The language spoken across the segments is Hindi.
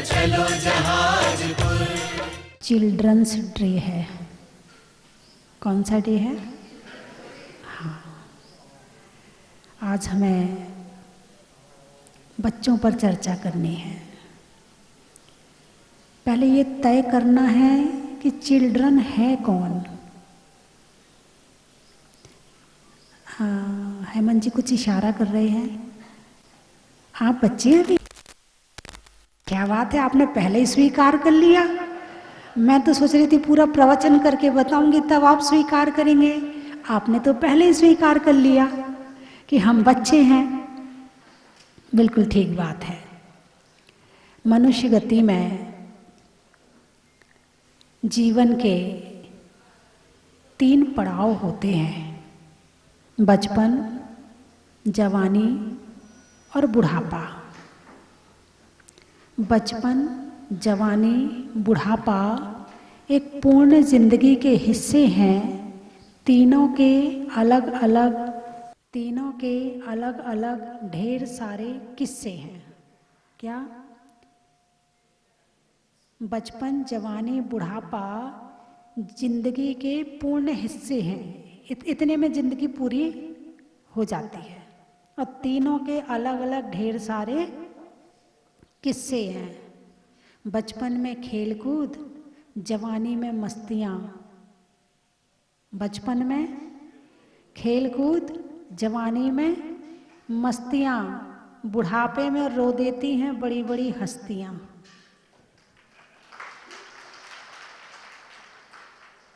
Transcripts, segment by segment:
चलो जहाजपुर। चिल्ड्रंस डे है। कौन सा डे है? हाँ, आज हमें बच्चों पर चर्चा करनी है। पहले ये तय करना है कि चिल्ड्रन है कौन। हाँ, हेमंत जी कुछ इशारा कर रहे हैं। आप बच्चे हैं अभी? क्या बात है, आपने पहले ही स्वीकार कर लिया। मैं तो सोच रही थी पूरा प्रवचन करके बताऊंगी तब आप स्वीकार करेंगे। आपने तो पहले ही स्वीकार कर लिया कि हम बच्चे हैं। बिल्कुल ठीक बात है। मनुष्य गति में जीवन के 3 पड़ाव होते हैं: बचपन, जवानी और बुढ़ापा। बचपन, जवानी, बुढ़ापा एक पूर्ण जिंदगी के हिस्से हैं। तीनों के अलग अलग ढेर सारे किस्से हैं। क्या? बचपन, जवानी, बुढ़ापा जिंदगी के पूर्ण हिस्से हैं। इतने में जिंदगी पूरी हो जाती है और तीनों के अलग अलग ढेर सारे किस्से हैं। बचपन में खेलकूद, जवानी में मस्तियाँ। बचपन में खेलकूद, जवानी में मस्तियाँ, बुढ़ापे में रो देती हैं बड़ी बड़ी हस्तियाँ।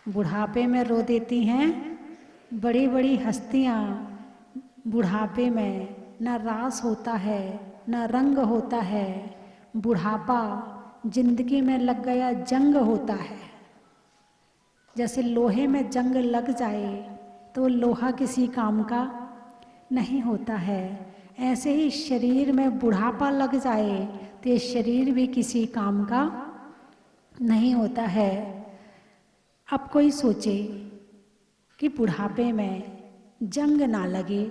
बुढ़ापे में रो देती हैं बड़ी बड़ी हस्तियाँ। बुढ़ापे में न रास होता है न रंग होता है। बुढ़ापा जिंदगी में लग गया जंग होता है। जैसे लोहे में जंग लग जाए तो लोहा किसी काम का नहीं होता है, ऐसे ही शरीर में बुढ़ापा लग जाए तो ये शरीर भी किसी काम का नहीं होता है। अब कोई सोचे कि बुढ़ापे में जंग ना लगे,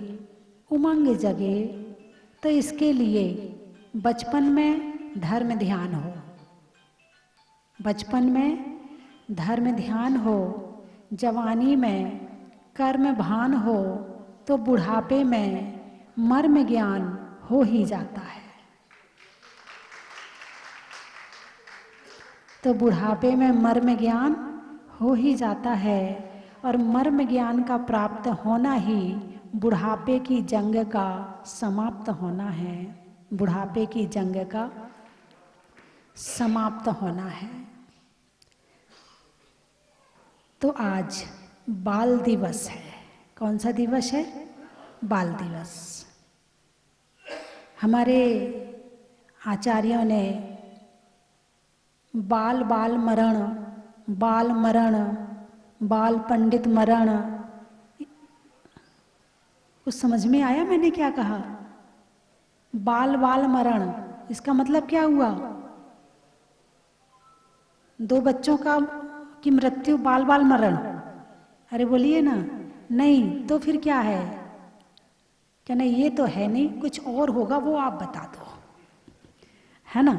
उमंग जगे, तो इसके लिए बचपन में धर्म ध्यान हो। बचपन में धर्म ध्यान हो, जवानी में कर्म भान हो, तो बुढ़ापे में मर्म ज्ञान हो ही जाता है। तो बुढ़ापे में मर्म ज्ञान हो ही जाता है और मर्म ज्ञान का प्राप्त होना ही बुढ़ापे की जंग का समाप्त होना है। बुढ़ापे की जंग का समाप्त होना है। तो आज बाल दिवस है। कौन सा दिवस है? बाल दिवस। हमारे आचार्यों ने बाल बाल मरण, बाल मरण, बाल पंडित मरण, कुछ समझ में आया मैंने क्या कहा? बाल बाल मरण, इसका मतलब क्या हुआ? 2 बच्चों की मृत्यु बाल बाल मरण। अरे बोलिए ना। नहीं तो फिर क्या है? क्या नहीं, ये तो है नहीं, कुछ और होगा, वो आप बता दो, है ना।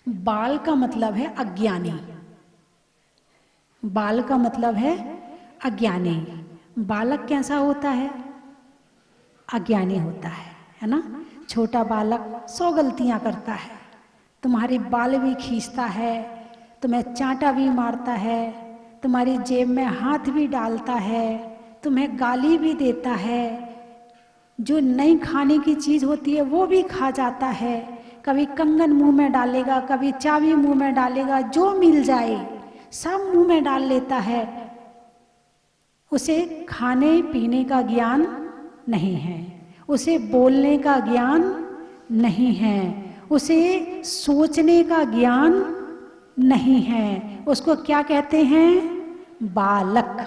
बाल का मतलब है अज्ञानी। बाल का मतलब है अज्ञानी। बालक कैसा होता है? अज्ञानी होता है ना। छोटा बालक 100 गलतियां करता है। तुम्हारी बाल भी खींचता है, तुम्हें चांटा भी मारता है, तुम्हारी जेब में हाथ भी डालता है, तुम्हें गाली भी देता है। जो नहीं खाने की चीज़ होती है वो भी खा जाता है। कभी कंगन मुंह में डालेगा, कभी चाबी मुंह में डालेगा, जो मिल जाए सब मुंह में डाल लेता है। उसे खाने पीने का ज्ञान नहीं है, उसे बोलने का ज्ञान नहीं है, उसे सोचने का ज्ञान नहीं है। उसको क्या कहते हैं? बालक।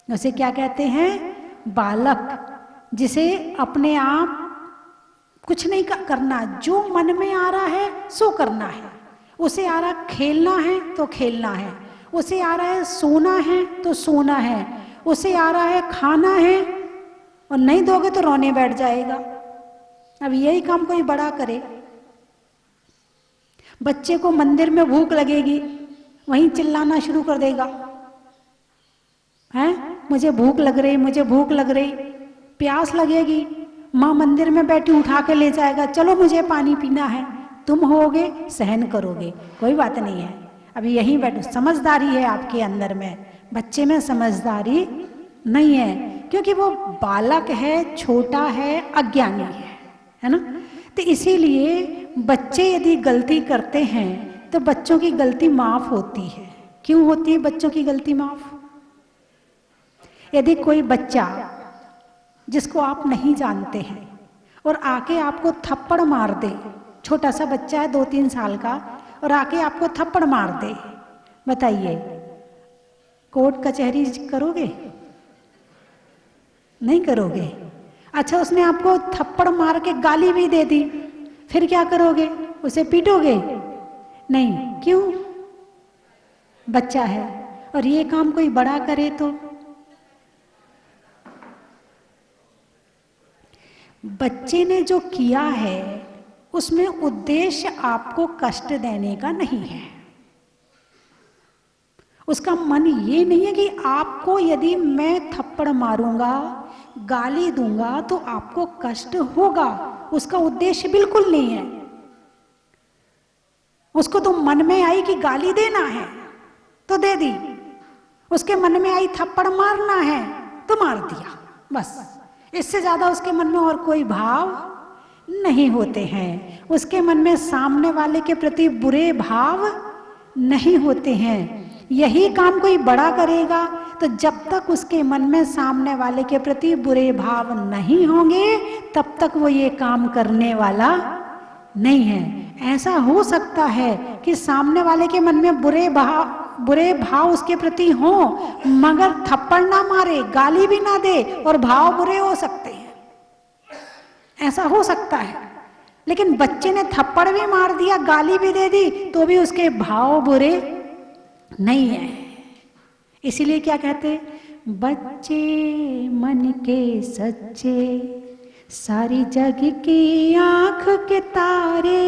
उसे क्या कहते हैं? बालक। जिसे अपने आप कुछ नहीं करना, जो मन में आ रहा है सो करना है। उसे आ रहा खेलना है तो खेलना है, उसे आ रहा है सोना है तो सोना है, उसे आ रहा है खाना है और नहीं दोगे तो रोने बैठ जाएगा। अब यही काम कोई बड़ा करे। बच्चे को मंदिर में भूख लगेगी, वहीं चिल्लाना शुरू कर देगा, हैं मुझे भूख लग रही, मुझे भूख लग रही। प्यास लगेगी, माँ मंदिर में बैठी उठा के ले जाएगा, चलो मुझे पानी पीना है। तुम होगे सहन करोगे, कोई बात नहीं है, अभी यहीं बैठो। समझदारी है आपके अंदर में, बच्चे में समझदारी नहीं है, क्योंकि वो बालक है, छोटा है, अज्ञानी है ना। तो इसीलिए बच्चे यदि गलती करते हैं तो बच्चों की गलती माफ होती है। क्यों होती है बच्चों की गलती माफ? यदि कोई बच्चा जिसको आप नहीं जानते हैं और आके आपको थप्पड़ मार दे, छोटा सा बच्चा है 2-3 साल का, और आके आपको थप्पड़ मार दे, बताइए कोर्ट कचहरी करोगे? नहीं करोगे। अच्छा, उसने आपको थप्पड़ मार के गाली भी दे दी, फिर क्या करोगे? उसे पीटोगे? नहीं। क्यों? बच्चा है। और ये काम कोई बड़ा करे तो? बच्चे ने जो किया है उसमें उद्देश्य आपको कष्ट देने का नहीं है। उसका मन ये नहीं है कि आपको यदि मैं थप्पड़ मारूंगा, गाली दूंगा तो आपको कष्ट होगा, उसका उद्देश्य बिल्कुल नहीं है। उसको तो मन में आई कि गाली देना है तो दे दी, उसके मन में आई थप्पड़ मारना है तो मार दिया, बस। इससे ज्यादा उसके मन में और कोई भाव नहीं होते हैं। उसके मन में सामने वाले के प्रति बुरे भाव नहीं होते हैं। यही काम कोई बड़ा करेगा तो जब तक उसके मन में सामने वाले के प्रति बुरे भाव नहीं होंगे तब तक वो ये काम करने वाला नहीं है। ऐसा हो सकता है कि सामने वाले के मन में बुरे भाव उसके प्रति हो, मगर थप्पड़ ना मारे, गाली भी ना दे, और भाव बुरे हो सकते हैं, ऐसा हो सकता है। लेकिन बच्चे ने थप्पड़ भी मार दिया, गाली भी दे दी, तो भी उसके भाव बुरे नहीं है। इसीलिए क्या कहते? बच्चे मन के सच्चे, सारी जग की आंख के तारे,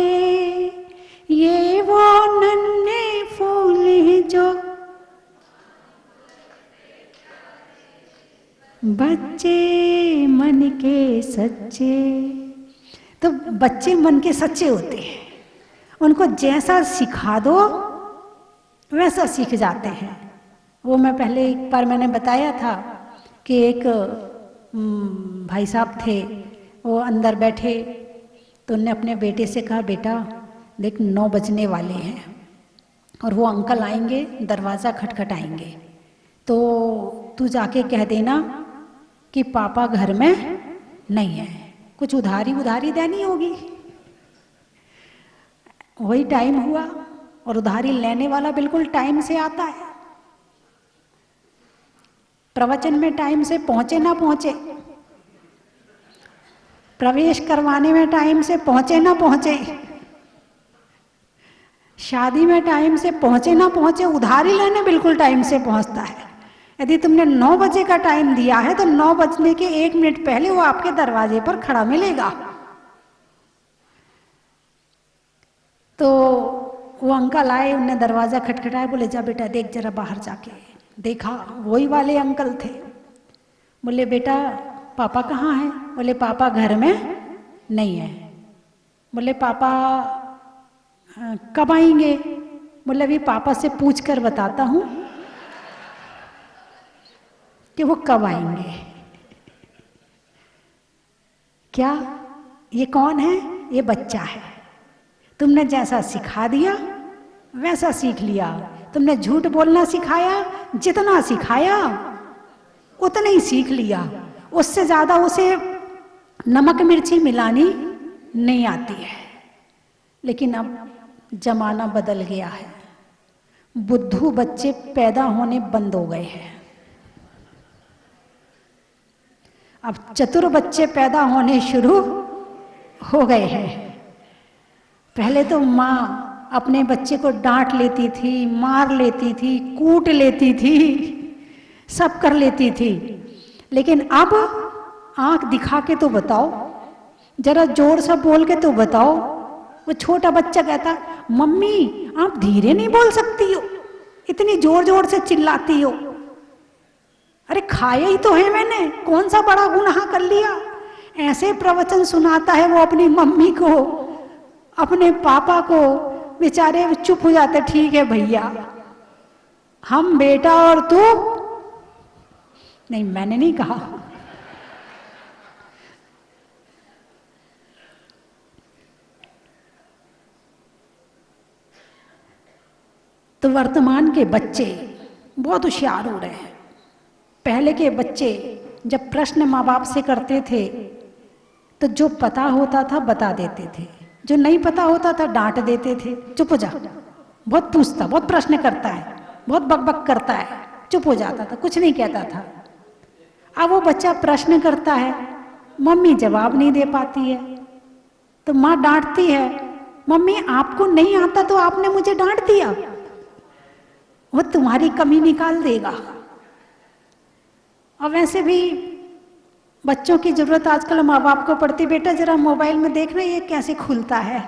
ये वो नन्हे फूल हैं जो बच्चे मन के सच्चे। तो बच्चे मन के सच्चे होते हैं, उनको जैसा सिखा दो वैसा सीख जाते हैं। वो मैं पहले एक बार मैंने बताया था कि एक भाई साहब थे, वो अंदर बैठे तो उन्होंने अपने बेटे से कहा, बेटा देख 9 बजने वाले हैं और वो अंकल आएंगे, दरवाज़ा खटखटाएंगे, तो तू जाके कह देना कि पापा घर में नहीं है, कुछ उधारी देनी होगी। वही टाइम हुआ और उधारी लेने वाला बिल्कुल टाइम से आता है। प्रवचन में टाइम से पहुंचे ना पहुंचे, प्रवेश करवाने में टाइम से पहुंचे ना पहुंचे, शादी में टाइम से पहुंचे ना पहुंचे, उधारी लेने बिल्कुल टाइम से पहुंचता है। यदि तुमने 9 बजे का टाइम दिया है तो 9 बजने के 1 मिनट पहले वो आपके दरवाजे पर खड़ा मिलेगा। तो वो अंकल आए, उनने दरवाजा खटखटाया, बोले जा बेटा देख जरा बाहर जाके। देखा, वही वाले अंकल थे। बोले बेटा पापा कहाँ हैं? बोले पापा घर में नहीं है। बोले पापा कब आएंगे? बोले अभी पापा से पूछ कर बताता हूँ कि वो कब आएंगे। क्या ये कौन है? ये बच्चा है। तुमने जैसा सिखा दिया वैसा सीख लिया। तुमने झूठ बोलना सिखाया, जितना सिखाया उतना ही सीख लिया, उससे ज्यादा उसे नमक मिर्ची मिलानी नहीं आती है। लेकिन अब जमाना बदल गया है, बुद्धू बच्चे पैदा होने बंद हो गए हैं। अब चतुर बच्चे पैदा होने शुरू हो गए हैं। पहले तो माँ अपने बच्चे को डांट लेती थी, मार लेती थी, कूट लेती थी, सब कर लेती थी। लेकिन अब आंख दिखा के तो बताओ, जरा जोर से बोल के तो बताओ। वो छोटा बच्चा कहता, मम्मी आप धीरे नहीं बोल सकती हो, इतनी जोर जोर से चिल्लाती हो। अरे खाया ही तो है मैंने, कौन सा बड़ा गुनाह कर लिया। ऐसे प्रवचन सुनाता है वो अपनी मम्मी को, अपने पापा को, बेचारे चुप हो जाते, ठीक है भैया, हम बेटा और तू। नहीं, मैंने नहीं कहा। तो वर्तमान के बच्चे बहुत होशियार हो रहे हैं। पहले के बच्चे जब प्रश्न माँ बाप से करते थे तो जो पता होता था बता देते थे, जो नहीं पता होता था डांट देते थे, चुप हो जा, बहुत पूछता, बहुत प्रश्न करता है, बहुत बकबक करता है, चुप हो जाता था, कुछ नहीं कहता था। अब वो बच्चा प्रश्न करता है, मम्मी जवाब नहीं दे पाती है, तो माँ डांटती है, मम्मी आपको नहीं आता तो आपने मुझे डांट दिया, वो तुम्हारी कमी निकाल देगा। और वैसे भी बच्चों की जरूरत आजकल माँ बाप को पड़ती, बेटा जरा मोबाइल में देखना ये कैसे खुलता है,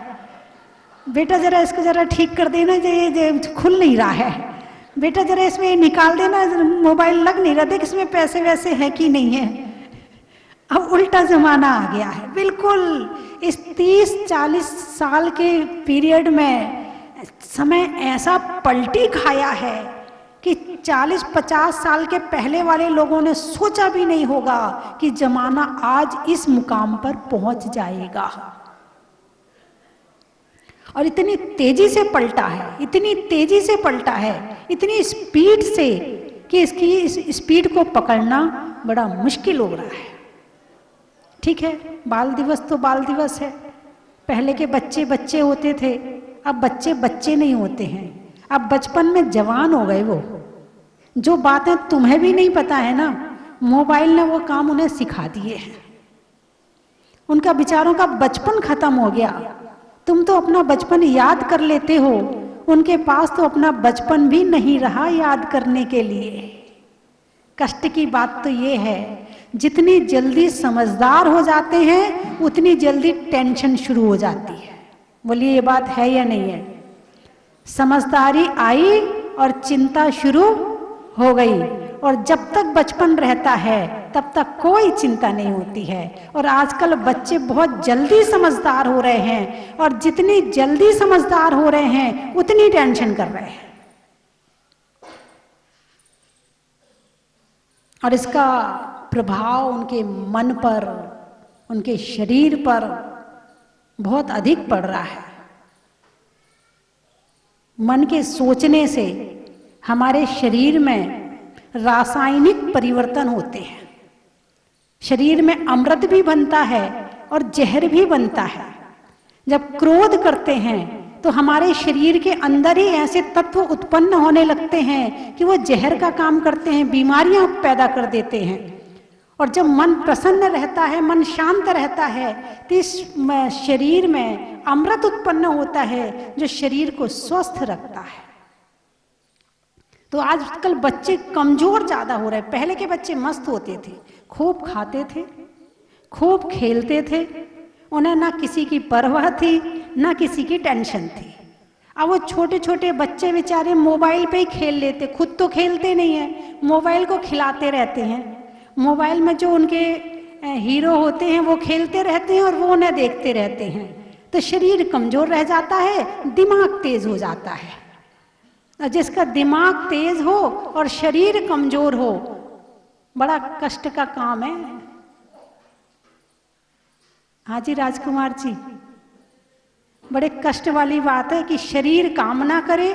बेटा जरा इसको जरा ठीक कर देना, ये खुल नहीं रहा है, बेटा जरा इसमें निकाल देना, मोबाइल लग नहीं रहा, देख इसमें पैसे वैसे है कि नहीं है। अब उल्टा जमाना आ गया है। बिल्कुल इस 30-40 साल के पीरियड में समय ऐसा पलटी खाया है कि 40-50 साल के पहले वाले लोगों ने सोचा भी नहीं होगा कि जमाना आज इस मुकाम पर पहुंच जाएगा। और इतनी तेजी से पलटा है, इतनी तेजी से पलटा है, इतनी स्पीड से कि इसकी इस स्पीड को पकड़ना बड़ा मुश्किल हो रहा है। ठीक है, बाल दिवस तो बाल दिवस है, पहले के बच्चे बच्चे होते थे, अब बच्चे बच्चे नहीं होते हैं, अब बचपन में जवान हो गए। वो जो बातें तुम्हें भी नहीं पता है ना, मोबाइल ने वो काम उन्हें सिखा दिए हैं। उनका बेचारों का बचपन खत्म हो गया। तुम तो अपना बचपन याद कर लेते हो, उनके पास तो अपना बचपन भी नहीं रहा याद करने के लिए। कष्ट की बात तो ये है, जितनी जल्दी समझदार हो जाते हैं उतनी जल्दी टेंशन शुरू हो जाती है। बोलिए ये बात है या नहीं है? समझदारी आई और चिंता शुरू हो गई, और जब तक बचपन रहता है तब तक कोई चिंता नहीं होती है। और आजकल बच्चे बहुत जल्दी समझदार हो रहे हैं, और जितनी जल्दी समझदार हो रहे हैं उतनी टेंशन कर रहे हैं। और इसका प्रभाव उनके मन पर, उनके शरीर पर बहुत अधिक पड़ रहा है। मन के सोचने से हमारे शरीर में रासायनिक परिवर्तन होते हैं। शरीर में अमृत भी बनता है और जहर भी बनता है। जब क्रोध करते हैं तो हमारे शरीर के अंदर ही ऐसे तत्व उत्पन्न होने लगते हैं कि वो जहर का काम करते हैं, बीमारियां पैदा कर देते हैं। और जब मन प्रसन्न रहता है, मन शांत रहता है, तो इस शरीर में अमृत उत्पन्न होता है जो शरीर को स्वस्थ रखता है। तो आजकल बच्चे कमजोर ज्यादा हो रहे हैं। पहले के बच्चे मस्त होते थे, खूब खाते थे, खूब खेलते थे, उन्हें ना किसी की परवाह थी ना किसी की टेंशन थी। अब वो छोटे छोटे बच्चे बेचारे मोबाइल पे ही खेल लेते, खुद तो खेलते नहीं है, मोबाइल को खिलाते रहते हैं। मोबाइल में जो उनके हीरो होते हैं वो खेलते रहते हैं और वो उन्हें देखते रहते हैं। तो शरीर कमजोर रह जाता है, दिमाग तेज हो जाता है। जिसका दिमाग तेज हो और शरीर कमजोर हो, बड़ा कष्ट का काम है। हाँ जी राजकुमार जी, बड़े कष्ट वाली बात है कि शरीर काम ना करे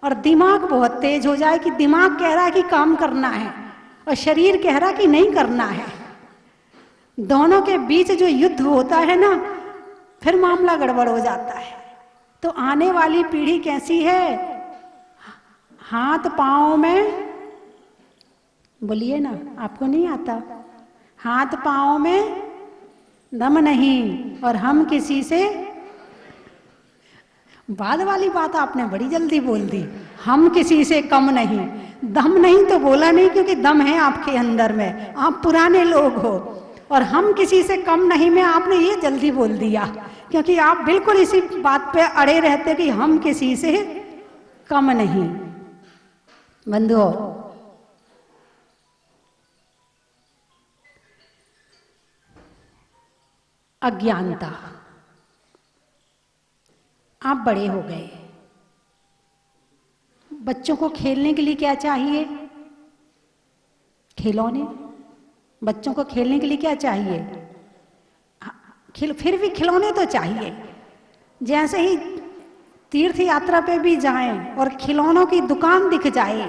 और दिमाग बहुत तेज हो जाए, कि दिमाग कह रहा है कि काम करना है और शरीर कह रहा कि नहीं करना है। दोनों के बीच जो युद्ध होता है ना, फिर मामला गड़बड़ हो जाता है। तो आने वाली पीढ़ी कैसी है? हाथ पांव में, बोलिए ना, आपको नहीं आता? हाथ पांव में दम नहीं और हम किसी से, बाद वाली बात आपने बड़ी जल्दी बोल दी, हम किसी से कम नहीं। दम नहीं तो बोला नहीं, क्योंकि दम है आपके अंदर में, आप पुराने लोग हो। और हम किसी से कम नहीं में आपने ये जल्दी बोल दिया, क्योंकि आप बिल्कुल इसी बात पे अड़े रहते कि हम किसी से कम नहीं। बंधुओं, अज्ञानता, आप बड़े हो गए, बच्चों को खेलने के लिए क्या चाहिए? खिलौने। बच्चों को खेलने के लिए क्या चाहिए? फिर भी खिलौने तो चाहिए। जैसे ही तीर्थ यात्रा पे भी जाएं और खिलौनों की दुकान दिख जाए,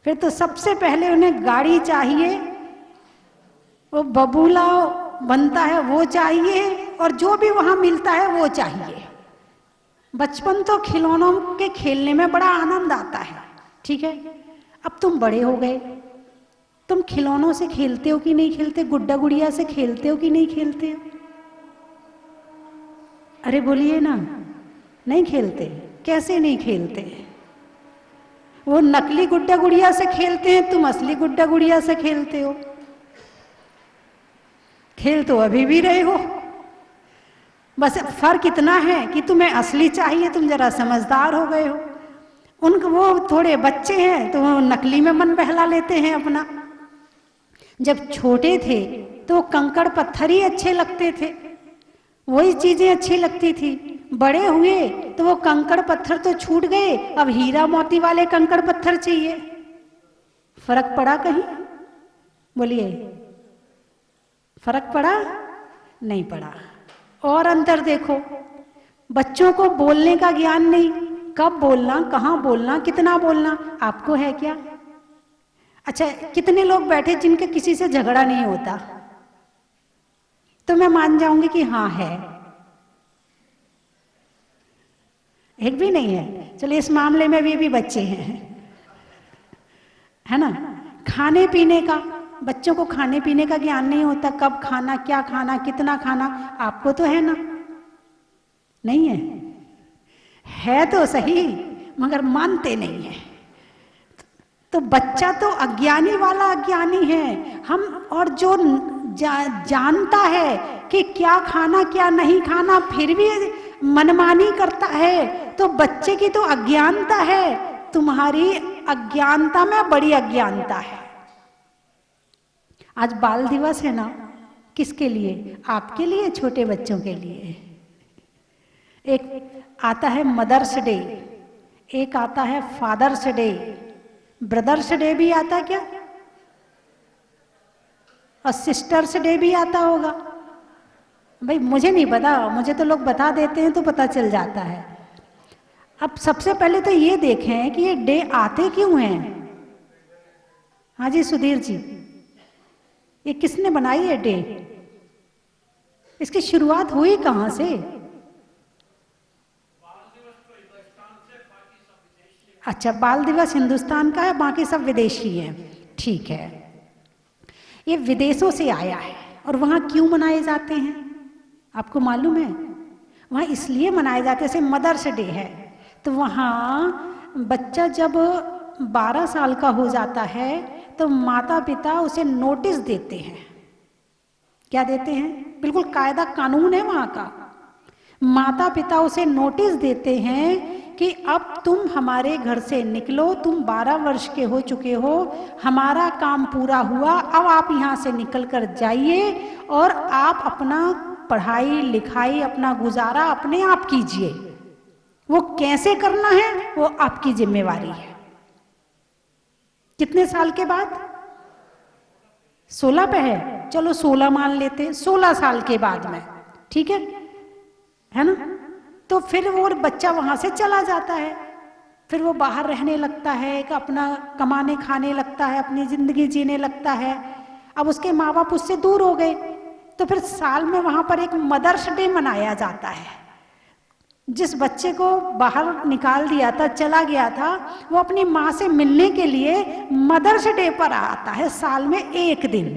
फिर तो सबसे पहले उन्हें गाड़ी चाहिए, वो बबूला बनता है वो चाहिए, और जो भी वहां मिलता है वो चाहिए। बचपन तो खिलौनों के खेलने में बड़ा आनंद आता है, ठीक है। अब तुम बड़े हो गए, तुम खिलौनों से खेलते हो कि नहीं खेलते? गुड्डा गुड़िया से खेलते हो कि नहीं खेलते हो? अरे बोलिए ना, नहीं खेलते? कैसे नहीं खेलते? वो नकली गुड्डा गुड़िया से खेलते हैं, तुम असली गुड्डा गुड़िया से खेलते हो। खेल तो अभी भी रहे हो, बस फर्क इतना है कि तुम्हें असली चाहिए, तुम जरा समझदार हो गए हो। उनको वो थोड़े बच्चे हैं तो वो नकली में मन बहला लेते हैं अपना। जब छोटे थे तो कंकड़ पत्थर ही अच्छे लगते थे, वही चीजें अच्छी लगती थी। बड़े हुए तो वो कंकड़ पत्थर तो छूट गए, अब हीरा मोती वाले कंकड़ पत्थर चाहिए। फर्क पड़ा कहीं? बोलिए, फर्क पड़ा? नहीं पड़ा। और अंतर देखो, बच्चों को बोलने का ज्ञान नहीं, कब बोलना, कहाँ बोलना, कितना बोलना, आपको है क्या? अच्छा, कितने लोग बैठे जिनके किसी से झगड़ा नहीं होता? तो मैं मान जाऊंगी कि हाँ है। एक भी नहीं है? चलिए, इस मामले में भी बच्चे हैं, है ना। खाने पीने का, बच्चों को खाने पीने का ज्ञान नहीं होता, कब खाना, क्या खाना, कितना खाना, आपको तो है ना? नहीं है? है तो सही, मगर मानते नहीं है। तो बच्चा तो अज्ञानी वाला अज्ञानी है। हम और जो जानता है कि क्या खाना क्या नहीं खाना, फिर भी मनमानी करता है, तो बच्चे की तो अज्ञानता है। तुम्हारी अज्ञानता में बड़ी अज्ञानता है। आज बाल दिवस है ना, किसके लिए? आपके लिए, छोटे बच्चों के लिए। एक आता है मदर्स डे, एक आता है फादर्स डे, ब्रदर्स डे भी आता क्या? और सिस्टर्स डे भी आता होगा। भाई मुझे नहीं पता, मुझे तो लोग बता देते हैं तो पता चल जाता है। अब सबसे पहले तो ये देखें कि ये डे आते क्यों हैं। हाँ जी सुधीर जी, ये किसने बनाई है डे? इसकी शुरुआत हुई कहां से? अच्छा, बाल दिवस हिंदुस्तान का है, बाकी सब विदेशी हैं, ठीक है। ये विदेशों से आया है। और वहां क्यों मनाए जाते हैं आपको मालूम है? वहां इसलिए मनाए जाते हैं, जैसे मदर्स डे है तो वहां बच्चा जब 12 साल का हो जाता है तो माता पिता उसे नोटिस देते हैं। क्या देते हैं? बिल्कुल कायदा कानून है वहां का। माता पिता उसे नोटिस देते हैं कि अब तुम हमारे घर से निकलो, तुम 12 वर्ष के हो चुके हो, हमारा काम पूरा हुआ, अब आप यहाँ से निकल कर जाइए और आप अपना पढ़ाई लिखाई, अपना गुजारा अपने आप कीजिए। वो कैसे करना है वो आपकी जिम्मेवारी है। कितने साल के बाद? 16 पे है, चलो 16 मान लेते, 16 साल के बाद में, ठीक है ना। तो फिर वो बच्चा वहां से चला जाता है, फिर वो बाहर रहने लगता है, एक अपना कमाने खाने लगता है, अपनी जिंदगी जीने लगता है। अब उसके माँ बाप उससे दूर हो गए, तो फिर साल में वहां पर एक मदर्स डे मनाया जाता है। जिस बच्चे को बाहर निकाल दिया था, चला गया था, वो अपनी माँ से मिलने के लिए मदर्स डे पर आता है, साल में एक दिन।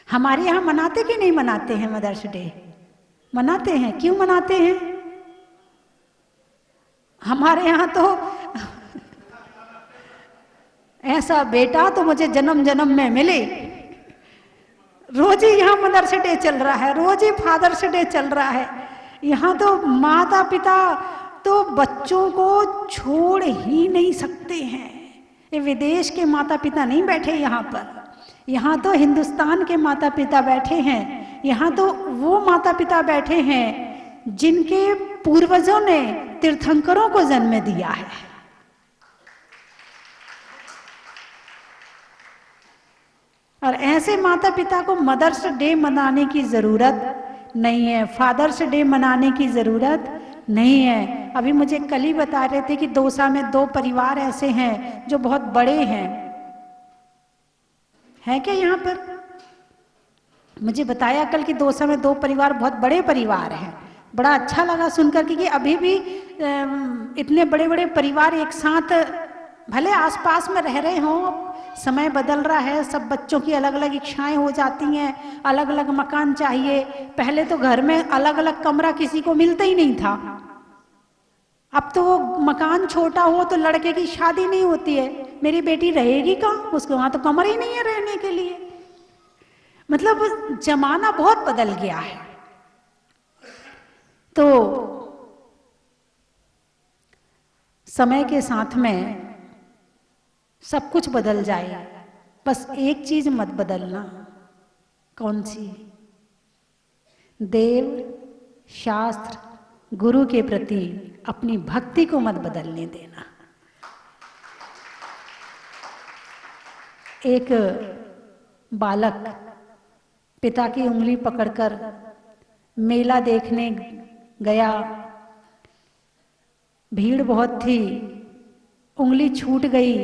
हमारे यहाँ मनाते कि नहीं मनाते हैं मदर्स डे? मनाते हैं। क्यों मनाते हैं? हमारे यहाँ तो ऐसा बेटा तो मुझे जन्म जन्म में मिले, रोज ही यहाँ मदर्स डे चल रहा है, रोज ही फादर्स डे चल रहा है। यहाँ तो माता पिता तो बच्चों को छोड़ ही नहीं सकते हैं। ये विदेश के माता पिता नहीं बैठे यहाँ पर, यहाँ तो हिंदुस्तान के माता पिता बैठे हैं। यहाँ तो वो माता पिता बैठे हैं जिनके पूर्वजों ने तीर्थंकरों को जन्म दिया है। और ऐसे माता पिता को मदर्स डे मनाने की जरूरत नहीं है, फादर्स डे मनाने की जरूरत नहीं है। अभी मुझे कल ही बता रहे थे कि दौसा में 2 परिवार ऐसे हैं जो बहुत बड़े हैं। है क्या यहाँ पर? मुझे बताया कल कि दौसा में 2 परिवार बहुत बड़े परिवार हैं। बड़ा अच्छा लगा सुनकर कि अभी भी इतने बड़े बड़े परिवार एक साथ भले आसपास में रह रहे हों, समय बदल रहा है, सब बच्चों की अलग अलग इच्छाएं हो जाती हैं, अलग अलग मकान चाहिए। पहले तो घर में अलग अलग कमरा किसी को मिलता ही नहीं था। अब तो वो मकान छोटा हो तो लड़के की शादी नहीं होती है, मेरी बेटी रहेगी कहाँ, उसके वहां तो कमरा ही नहीं है रहने के लिए। मतलब जमाना बहुत बदल गया है। तो समय के साथ में सब कुछ बदल जाए, बस एक चीज मत बदलना। कौन सी? देव शास्त्र गुरु के प्रति अपनी भक्ति को मत बदलने देना। एक बालक पिता की उंगली पकड़कर मेला देखने गया, भीड़ बहुत थी, उंगली छूट गई।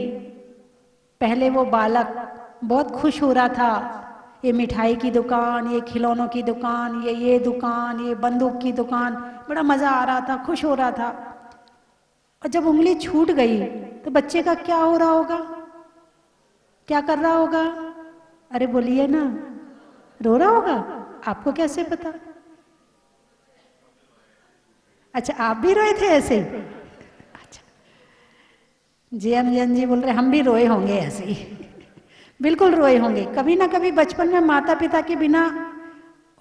पहले वो बालक बहुत खुश हो रहा था, ये मिठाई की दुकान, ये खिलौनों की दुकान, ये दुकान, ये बंदूक की दुकान, बड़ा मजा आ रहा था, खुश हो रहा था। और जब उंगली छूट गई तो बच्चे का क्या हो रहा होगा, क्या कर रहा होगा? अरे बोलिए ना, रो रहा होगा। आपको कैसे पता? अच्छा, आप भी रोए थे ऐसे? अच्छा, जी बोल रहे हम भी रोए होंगे ऐसे ही। बिल्कुल रोए होंगे। कभी ना कभी बचपन में माता पिता के बिना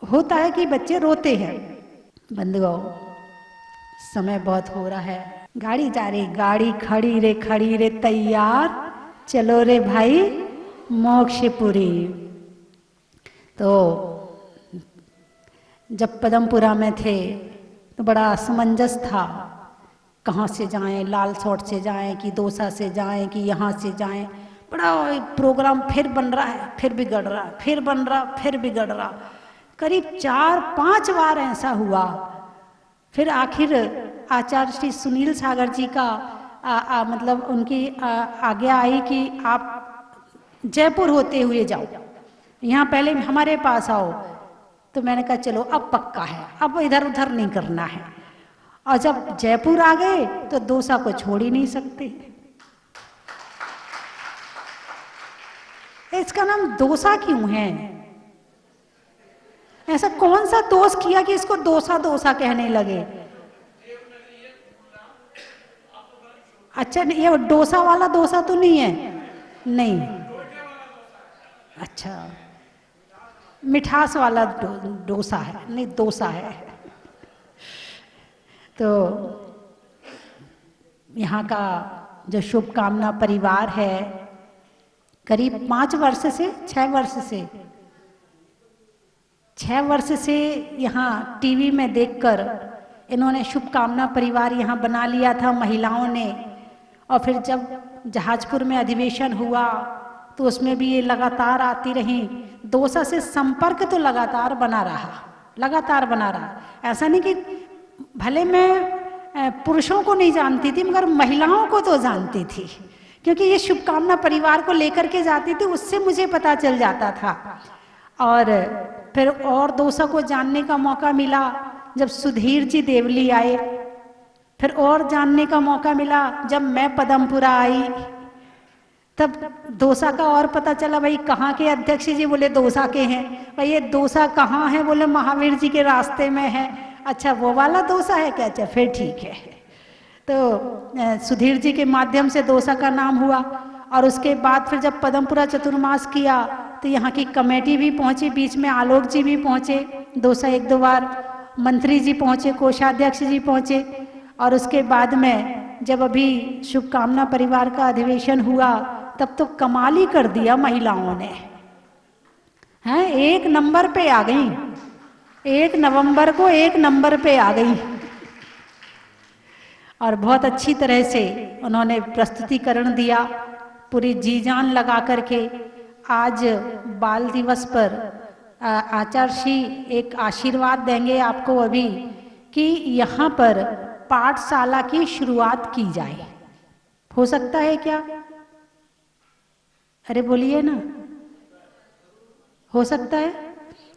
होता है कि बच्चे रोते हैं। बंधुओं, समय बहुत हो रहा है, गाड़ी जा रही, गाड़ी खड़ी रे तैयार, चलो रे भाई मोक्षपुरी। तो जब पदमपुरा में थे तो बड़ा असमंजस था, कहाँ से जाएं, लाल सोट से जाएं कि दौसा से जाएं कि यहाँ से जाएं। बड़ा प्रोग्राम फिर बन रहा है, फिर बिगड़ रहा, फिर बन रहा, फिर बिगड़ रहा। करीब 4-5 बार ऐसा हुआ। फिर आखिर आचार्य श्री सुनील सागर जी का मतलब उनकी आज्ञा आई कि आप जयपुर होते हुए जाओ, यहाँ पहले हमारे पास आओ। तो मैंने कहा चलो अब पक्का है, अब इधर उधर नहीं करना है। और जब जयपुर आ गए तो दौसा को छोड़ ही नहीं सकते। इसका नाम दौसा क्यों है? ऐसा कौन सा दोष किया कि इसको दौसा दौसा कहने लगे? अच्छा, ये डोसा वाला दौसा तो नहीं है? नहीं, अच्छा, मिठास वाला डोसा है, नहीं दौसा है। तो यहाँ का जो शुभकामना परिवार है, करीब 5 वर्ष से 6 वर्ष से यहाँ टीवी में देखकर इन्होंने शुभकामना परिवार यहाँ बना लिया था महिलाओं ने। और फिर जब जहाजपुर में अधिवेशन हुआ तो उसमें भी ये लगातार आती रही। दौसा से संपर्क तो लगातार बना रहा। ऐसा नहीं कि भले मैं पुरुषों को नहीं जानती थी मगर महिलाओं को तो जानती थी, क्योंकि ये शुभकामना परिवार को लेकर के जाती थी, उससे मुझे पता चल जाता था। और फिर और दौसा को जानने का मौका मिला जब सुधीर जी देवली आए, फिर और जानने का मौका मिला जब मैं पदमपुरा आई, तब दौसा का और पता चला। भाई कहाँ के अध्यक्ष जी? बोले दौसा के हैं। भाई ये दौसा कहाँ है? बोले महावीर जी के रास्ते में है। अच्छा, वो वाला दौसा है क्या? अच्छा, फिर ठीक है। तो सुधीर जी के माध्यम से दौसा का नाम हुआ। और उसके बाद फिर जब पदमपुरा चतुर्मास किया तो यहाँ की कमेटी भी पहुँची, बीच में आलोक जी भी पहुँचे, दोसा एक दो बार, मंत्री जी पहुँचे, कोषाध्यक्ष जी पहुँचे। और उसके बाद में जब अभी शुभकामना परिवार का अधिवेशन हुआ तब तो कमाल ही कर दिया महिलाओं ने, हैं, 1 नंबर पे आ गई, 1 नवंबर को 1 नंबर पे आ गई। और बहुत अच्छी तरह से उन्होंने प्रस्तुतिकरण दिया, पूरी जी जान लगा करके। आज बाल दिवस पर आचार्य श्री एक आशीर्वाद देंगे आपको अभी कि यहाँ पर पाठशाला की शुरुआत की जाए। हो सकता है क्या? अरे बोलिए ना, हो सकता है?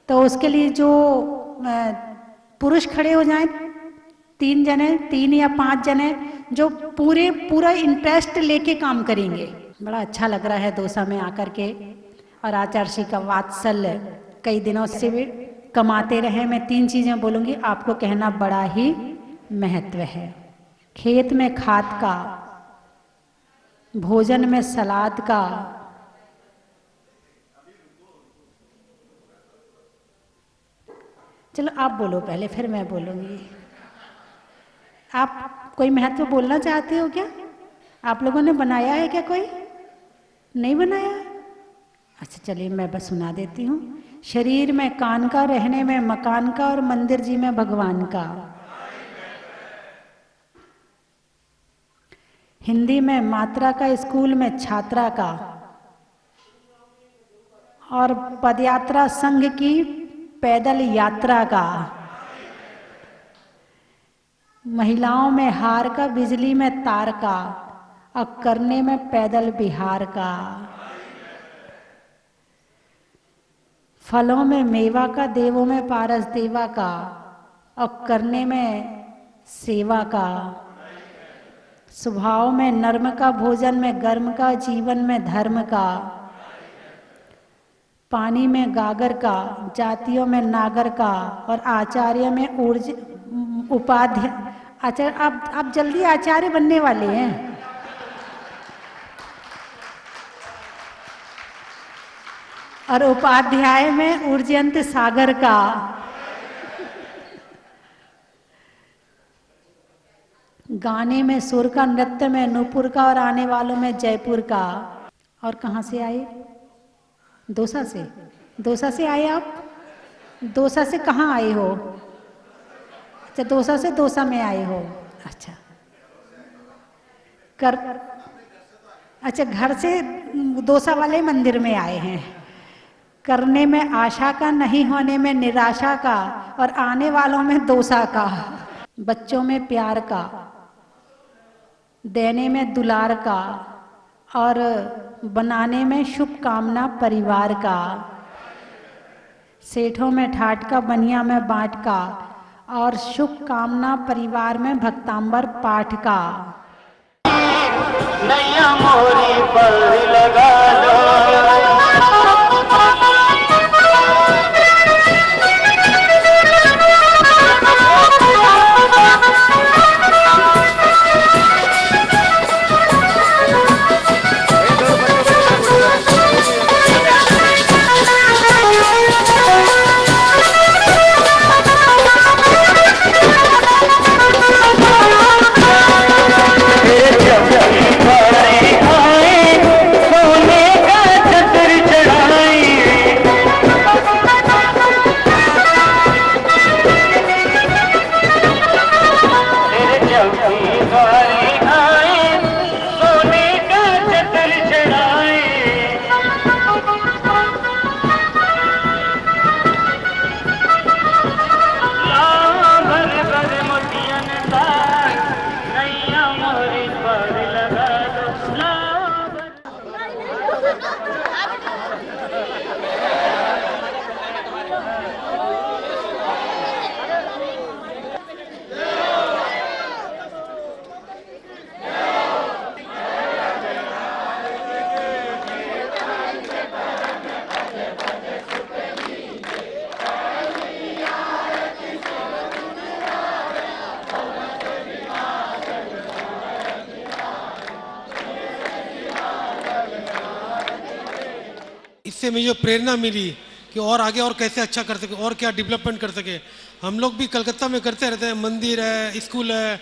तो उसके लिए जो पुरुष खड़े हो जाएं, 3 जने, 3 या 5 जने जो पूरा इंटरेस्ट लेके काम करेंगे। बड़ा अच्छा लग रहा है दोसा में आकर के। और आचार्य श्री का वात्सल्य कई दिनों से भी कमाते रहे। मैं 3 चीजें बोलूंगी, आपको कहना बड़ा ही महत्व है। खेत में खाद का, भोजन में सलाद का, चलो आप बोलो पहले फिर मैं बोलूंगी। आप कोई महत्व बोलना चाहते हो क्या? आप लोगों ने बनाया है क्या? कोई नहीं बनाया? अच्छा चलिए मैं बस सुना देती हूँ। शरीर में कान का, रहने में मकान का, और मंदिर जी में भगवान का। हिंदी में मात्रा का, स्कूल में छात्रा का, और पदयात्रा संघ की पैदल यात्रा का। महिलाओं में हार का, बिजली में तार का, और करने में पैदल बिहार का। फलों में मेवा का, देवों में पारस देवा का, और करने में सेवा का। स्वभाव में नर्म का, भोजन में गर्म का, जीवन में धर्म का। पानी में गागर का, जातियों में नागर का, और आचार्य में उपाध्याय। आचार्य आप जल्दी आचार्य बनने वाले हैं। और उपाध्याय में ऊर्जयंत सागर का। गाने में सुर का, नृत्य में नूपुर का, और आने वालों में जयपुर का। और कहाँ से आए? दोसा से। दोसा से आए आप? दोसा से कहाँ आए हो? अच्छा, दोसा से दोसा में आए हो। अच्छा अच्छा, घर से दोसा वाले मंदिर में आए हैं। करने में आशा का, नहीं होने में निराशा का, और आने वालों में दोसा का। बच्चों में प्यार का, देने में दुलार का, और बनाने में शुभकामना परिवार का। सेठों में ठाट का, बनिया में बाट का, और शुभकामना परिवार में भक्तांबर पाठ का। नैया मोरी पर लगा लो। सोने इससे मुझे प्रेरणा मिली कि और आगे और कैसे अच्छा कर सके और क्या डेवलपमेंट कर सके। हम लोग भी कलकत्ता में करते रहते हैं, मंदिर है, स्कूल है,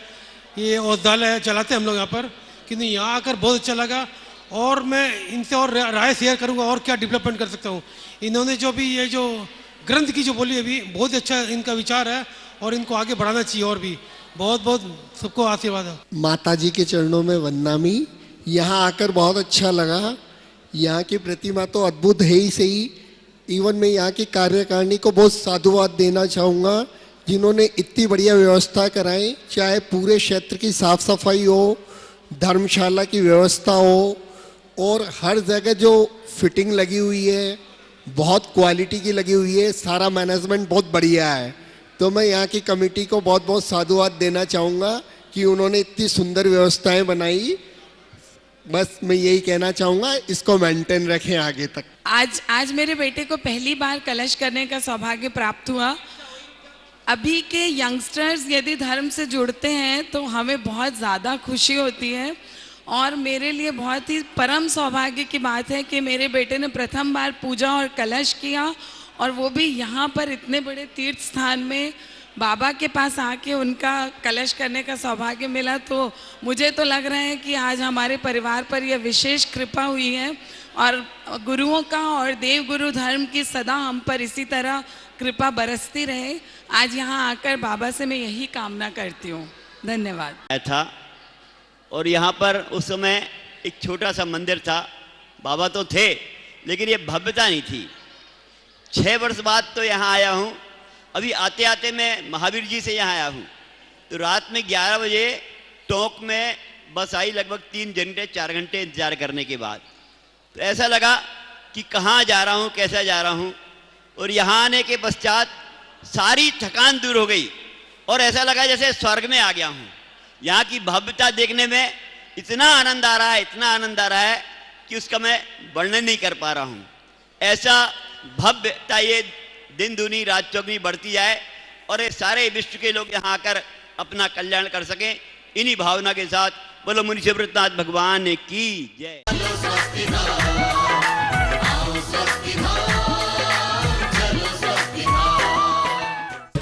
ये औषधालय है, चलाते हैं हम लोग यहाँ पर, किंतु यहाँ आकर बहुत अच्छा लगा और मैं इनसे और राय शेयर करूँगा और क्या डेवलपमेंट कर सकता हूँ। इन्होंने जो भी ये जो ग्रंथ की जो बोली अभी बहुत अच्छा इनका विचार है और इनको आगे बढ़ाना चाहिए और भी। बहुत बहुत सबको आशीर्वाद है। माता जी के चरणों में वंदनामी। यहाँ आकर बहुत अच्छा लगा। यहाँ की प्रतिमा तो अद्भुत है ही सही, इवन मैं यहाँ की कार्यकारिणी को बहुत साधुवाद देना चाहूँगा जिन्होंने इतनी बढ़िया व्यवस्था कराई, चाहे पूरे क्षेत्र की साफ सफाई हो, धर्मशाला की व्यवस्था हो और हर जगह जो फिटिंग लगी हुई है बहुत क्वालिटी की लगी हुई है, सारा मैनेजमेंट बहुत बढ़िया है। तो मैं यहाँ की कमेटी को बहुत बहुत साधुवाद देना चाहूँगा कि उन्होंने इतनी सुंदर व्यवस्थाएं बनाई। बस मैं यही कहना चाहूँगा, इसको मेंटेन रखें आगे तक। आज मेरे बेटे को पहली बार कलश करने का सौभाग्य प्राप्त हुआ। अभी के यंगस्टर्स यदि धर्म से जुड़ते हैं तो हमें बहुत ज़्यादा खुशी होती है और मेरे लिए बहुत ही परम सौभाग्य की बात है कि मेरे बेटे ने प्रथम बार पूजा और कलश किया और वो भी यहाँ पर इतने बड़े तीर्थ स्थान में बाबा के पास आके उनका कलश करने का सौभाग्य मिला। तो मुझे तो लग रहा है कि आज हमारे परिवार पर यह विशेष कृपा हुई है और गुरुओं का और देव गुरु धर्म की सदा हम पर इसी तरह कृपा बरसती रहे। आज यहाँ आकर बाबा से मैं यही कामना करती हूँ। धन्यवाद। था और यहाँ पर उस समय एक छोटा सा मंदिर था, बाबा तो थे लेकिन ये भव्यता नहीं थी। 6 वर्ष बाद तो यहाँ आया हूँ। अभी आते आते मैं महावीर जी से यहाँ आया हूँ तो रात में 11 बजे टोंक में बस आई, लगभग 3 घंटे 4 घंटे इंतजार करने के बाद। तो ऐसा लगा कि कहाँ जा रहा हूँ, कैसा जा रहा हूँ। और यहाँ आने के पश्चात सारी थकान दूर हो गई और ऐसा लगा जैसे स्वर्ग में आ गया हूँ। यहाँ की भव्यता देखने में इतना आनंद आ रहा है, इतना आनंद आ रहा है कि उसका मैं वर्णन नहीं कर पा रहा हूँ। ऐसा भव्यता ये दिन दूनी रात चौगुनी बढ़ती जाए और ये सारे विश्व के लोग यहाँ आकर अपना कल्याण कर सकें। इन्हीं भावना के साथ बोलो मुनि शिवनाथ भगवान की जय।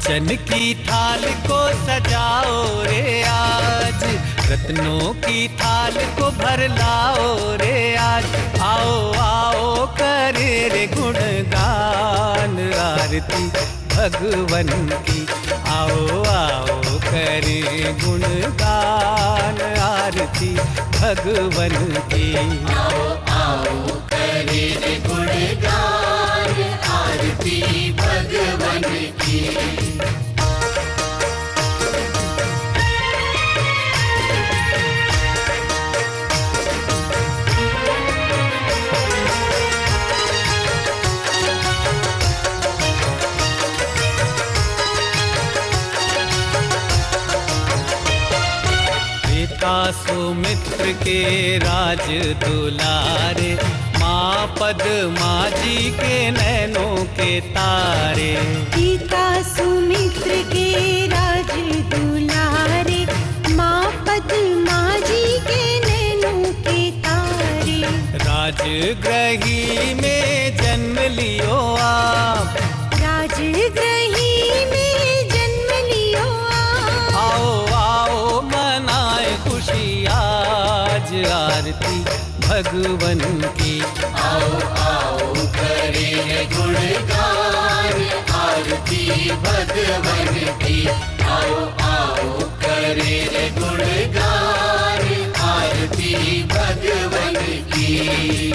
चन की थाल को सजाओ रे आज, रत्नों की थाल को भर लाओ रे आज। आओ आओ करे रे गुणगान आरती भगवन की। आओ आओ करे गुणगान आरती भगवन की। आओ आओ करे रे गुणगान आरती भगवन की। सुमित्र के राज दुलारे, माँ पद्मा जी के नैनों के तारे। पिता सुमित्र के राज दुलारे, माँ पद्मा जी के नैनों के तारे। राजगृही में जन्म लियो आप, राजगृही में जन्म लियो आप। आओ आओ मनाए खुशी आज आरती भगवन की। आओ आओ करे गुणगान आरती भगवन की। आओ आओ करे गुणगान आरती भगवन की।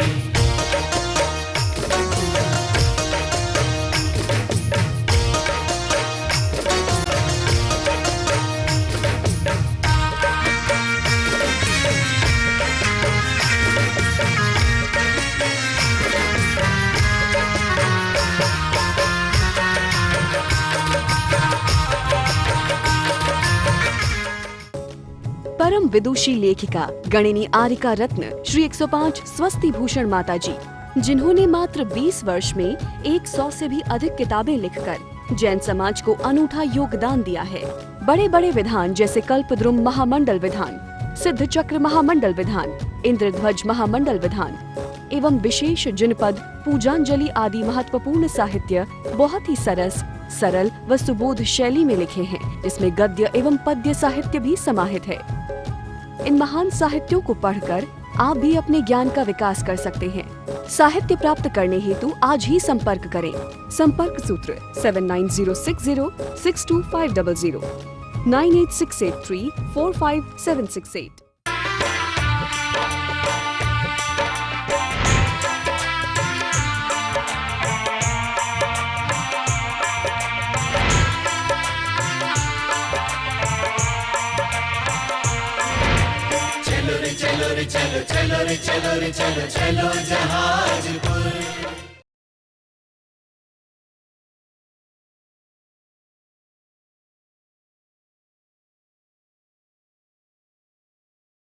परम विदुषी लेखिका गणिनी आरिका रत्न श्री 105 स्वस्ति भूषण माता जी, जिन्होंने मात्र 20 वर्ष में 100 से भी अधिक किताबें लिखकर जैन समाज को अनूठा योगदान दिया है। बड़े बड़े विधान जैसे कल्पद्रुम महामंडल विधान, सिद्ध चक्र महामंडल विधान, इंद्रध्वज महामंडल विधान, एवं विशेष जनपद, पूजांजलि आदि महत्वपूर्ण साहित्य बहुत ही सरल व सुबोध शैली में लिखे हैं, जिसमें गद्य एवं पद्य साहित्य भी समाहित है। इन महान साहित्यों को पढ़कर आप भी अपने ज्ञान का विकास कर सकते हैं। साहित्य प्राप्त करने हेतु आज ही संपर्क करें। संपर्क सूत्र 7906062500 9868345768। चलो रे चलो रे चलो चलो रे चलो रे चलो चलो जहाजपुर।